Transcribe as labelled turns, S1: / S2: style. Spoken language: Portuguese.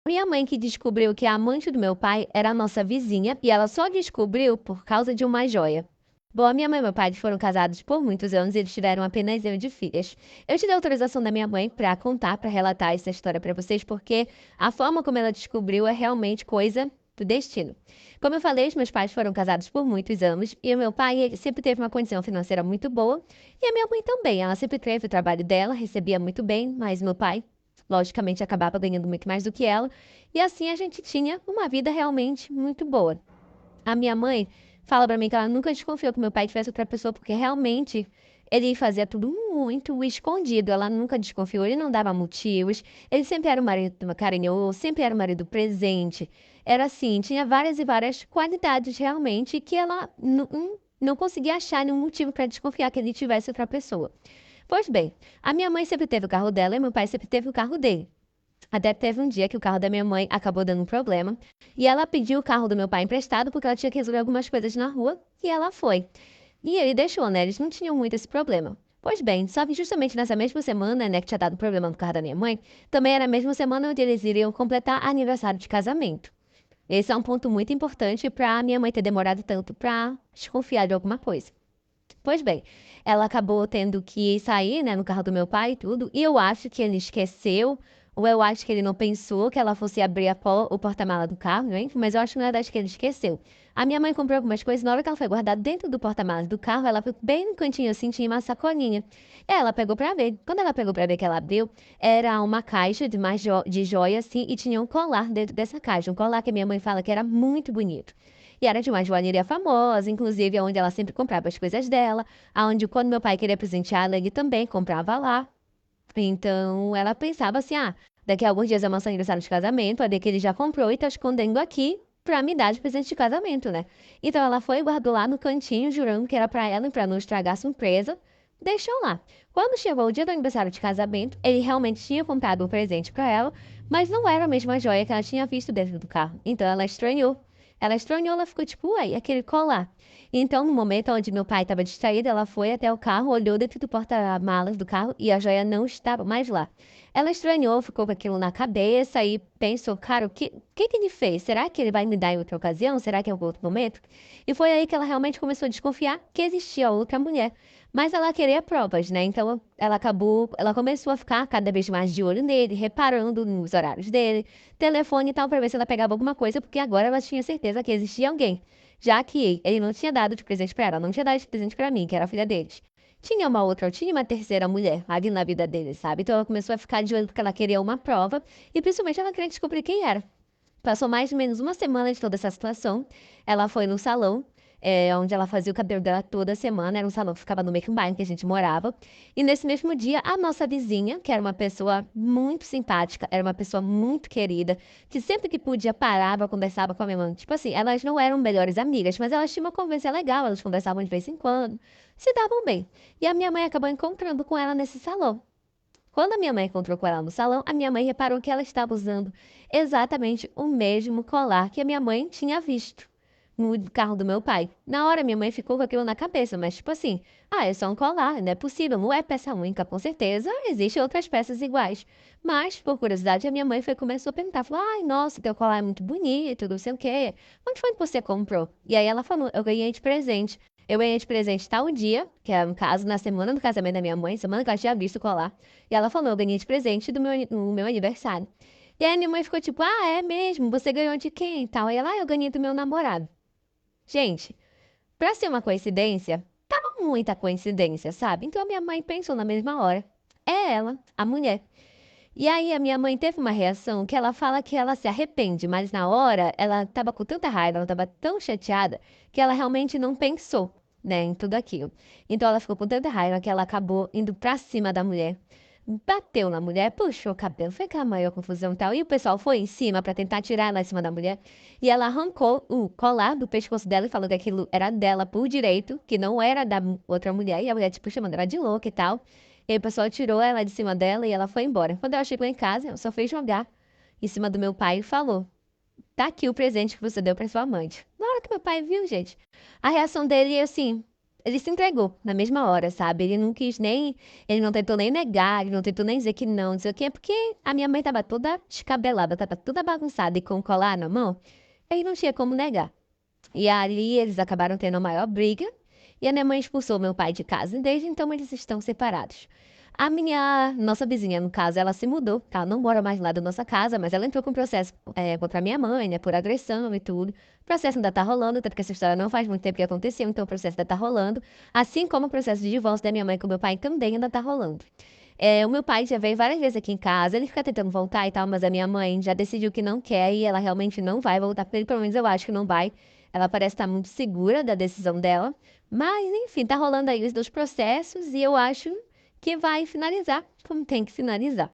S1: Minha mãe que descobriu que a amante do meu pai era a nossa vizinha e ela só descobriu por causa de uma joia. Bom, a minha mãe e meu pai foram casados por muitos anos e eles tiveram apenas eu de filhas. Eu te dei autorização da minha mãe para contar, para relatar essa história para vocês, porque a forma como ela descobriu é realmente coisa do destino. Como eu falei, os meus pais foram casados por muitos anos e o meu pai ele sempre teve uma condição financeira muito boa e a minha mãe também. Ela sempre teve o trabalho dela, recebia muito bem, mas meu pai logicamente acabava ganhando muito mais do que ela, e assim a gente tinha uma vida realmente muito boa. A minha mãe fala pra mim que ela nunca desconfiou que meu pai tivesse outra pessoa, porque realmente ele fazia tudo muito escondido. Ela nunca desconfiou, ele não dava motivos. Ele sempre era o marido carinhoso, sempre era o marido presente. Era assim, tinha várias e várias qualidades realmente que ela não conseguia achar nenhum motivo para desconfiar que ele tivesse outra pessoa. Pois bem, a minha mãe sempre teve o carro dela e meu pai sempre teve o carro dele. Até teve um dia que o carro da minha mãe acabou dando um problema e ela pediu o carro do meu pai emprestado porque ela tinha que resolver algumas coisas na rua e ela foi. E ele deixou, né? Eles não tinham muito esse problema. Pois bem, só que justamente nessa mesma semana, né, que tinha dado problema no carro da minha mãe, também era a mesma semana onde eles iriam completar aniversário de casamento. Esse é um ponto muito importante para minha mãe ter demorado tanto para desconfiar de alguma coisa. Pois bem, ela acabou tendo que sair, né, no carro do meu pai e tudo, e eu acho que ele esqueceu, ou eu acho que ele não pensou que ela fosse abrir o porta-mala do carro, né? Mas eu acho que na verdade que ele esqueceu. A minha mãe comprou algumas coisas, na hora que ela foi guardar dentro do porta-malas do carro, ela foi bem no cantinho assim, tinha uma sacolinha. Ela pegou pra ver. Quando ela pegou pra ver que ela abriu, era uma caixa de de joia assim, e tinha um colar dentro dessa caixa, um colar que a minha mãe fala que era muito bonito. E era de uma joalheria famosa, inclusive onde ela sempre comprava as coisas dela, aonde quando meu pai queria presenteá-la, ele também comprava lá. Então ela pensava assim: ah, daqui a alguns dias é o nosso aniversário de casamento, a que ele já comprou e tá escondendo aqui pra me dar de presente de casamento, né? Então ela foi e guardou lá no cantinho, jurando que era pra ela e pra não estragar a surpresa. Deixou lá. Quando chegou o dia do aniversário de casamento, ele realmente tinha comprado um presente pra ela, mas não era a mesma joia que ela tinha visto dentro do carro. Então ela estranhou. Ela estranhou, ela ficou tipo, uai, aquele colar. Então, no momento onde meu pai estava distraído, ela foi até o carro, olhou dentro do porta-malas do carro e a joia não estava mais lá. Ela estranhou, ficou com aquilo na cabeça e pensou, cara, o que ele fez? Será que ele vai me dar em outra ocasião? Será que é em outro momento? E foi aí que ela realmente começou a desconfiar que existia outra mulher. Mas ela queria provas, né? Então ela começou a ficar cada vez mais de olho nele, reparando nos horários dele, telefone e tal, para ver se ela pegava alguma coisa, porque agora ela tinha certeza que existia alguém. Já que ele não tinha dado de presente pra ela, não tinha dado de presente pra mim, que era a filha deles. Tinha uma terceira mulher ali na vida dele, sabe? Então ela começou a ficar de olho porque ela queria uma prova e principalmente ela queria descobrir quem era. Passou mais ou menos uma semana de toda essa situação. Ela foi no salão, onde ela fazia o cabelo dela toda semana. Era um salão que ficava no mesmo bairro que a gente morava. E nesse mesmo dia, a nossa vizinha, que era uma pessoa muito simpática, era uma pessoa muito querida, que sempre que podia parava, conversava com a minha mãe. Tipo assim, elas não eram melhores amigas, mas elas tinham uma conversa legal, elas conversavam de vez em quando, se davam bem. E a minha mãe acabou encontrando com ela nesse salão. Quando a minha mãe encontrou com ela no salão, a minha mãe reparou que ela estava usando exatamente o mesmo colar que a minha mãe tinha visto no carro do meu pai. Na hora, minha mãe ficou com aquilo na cabeça, mas tipo assim, é só um colar, não é possível, não é peça única, com certeza existem outras peças iguais. Mas, por curiosidade, a minha mãe começou a perguntar, falou, ai, nossa, teu colar é muito bonito, não sei o quê. Onde foi que você comprou? E aí ela falou, eu ganhei de presente. Eu ganhei de presente tal dia, que é no caso, na semana do casamento da minha mãe, semana que ela tinha visto o colar. E ela falou, eu ganhei de presente no meu aniversário. E aí a minha mãe ficou tipo, ah, é mesmo? Você ganhou de quem e tal? Aí ela, eu ganhei do meu namorado. Gente, pra ser uma coincidência, tava muita coincidência, sabe? Então a minha mãe pensou na mesma hora. É ela, a mulher. E aí a minha mãe teve uma reação que ela fala que ela se arrepende, mas na hora ela estava com tanta raiva, ela estava tão chateada que ela realmente não pensou, né, em tudo aquilo. Então ela ficou com tanta raiva que ela acabou indo pra cima da mulher. Bateu na mulher, puxou o cabelo, foi aquela maior confusão e tal. E o pessoal foi em cima pra tentar tirar ela em cima da mulher. E ela arrancou o colar do pescoço dela e falou que aquilo era dela por direito, que não era da outra mulher. E a mulher, tipo, chamando ela de louca e tal. E aí o pessoal tirou ela de cima dela e ela foi embora. Quando ela chegou em casa, ela só fez jogar em cima do meu pai e falou: tá aqui o presente que você deu pra sua amante. Na hora que meu pai viu, gente, a reação dele é assim. Ele se entregou na mesma hora, sabe? Ele não tentou nem negar, ele não tentou nem dizer que não sei o quê, porque a minha mãe estava toda descabelada, estava toda bagunçada e com colar na mão, aí não tinha como negar. E ali eles acabaram tendo a maior briga e a minha mãe expulsou meu pai de casa e desde então eles estão separados. Nossa vizinha, no caso, ela se mudou, tá? Ela não mora mais lá da nossa casa, mas ela entrou com processo contra a minha mãe, né, por agressão e tudo. O processo ainda tá rolando, tanto que essa história não faz muito tempo que aconteceu, então o processo ainda tá rolando. Assim como o processo de divórcio da minha mãe com meu pai também ainda tá rolando. O meu pai já veio várias vezes aqui em casa, ele fica tentando voltar e tal, mas a minha mãe já decidiu que não quer e ela realmente não vai voltar pra ele, pelo menos eu acho que não vai. Ela parece estar muito segura da decisão dela. Mas, enfim, tá rolando aí os dois processos e eu acho que vai finalizar como tem que finalizar.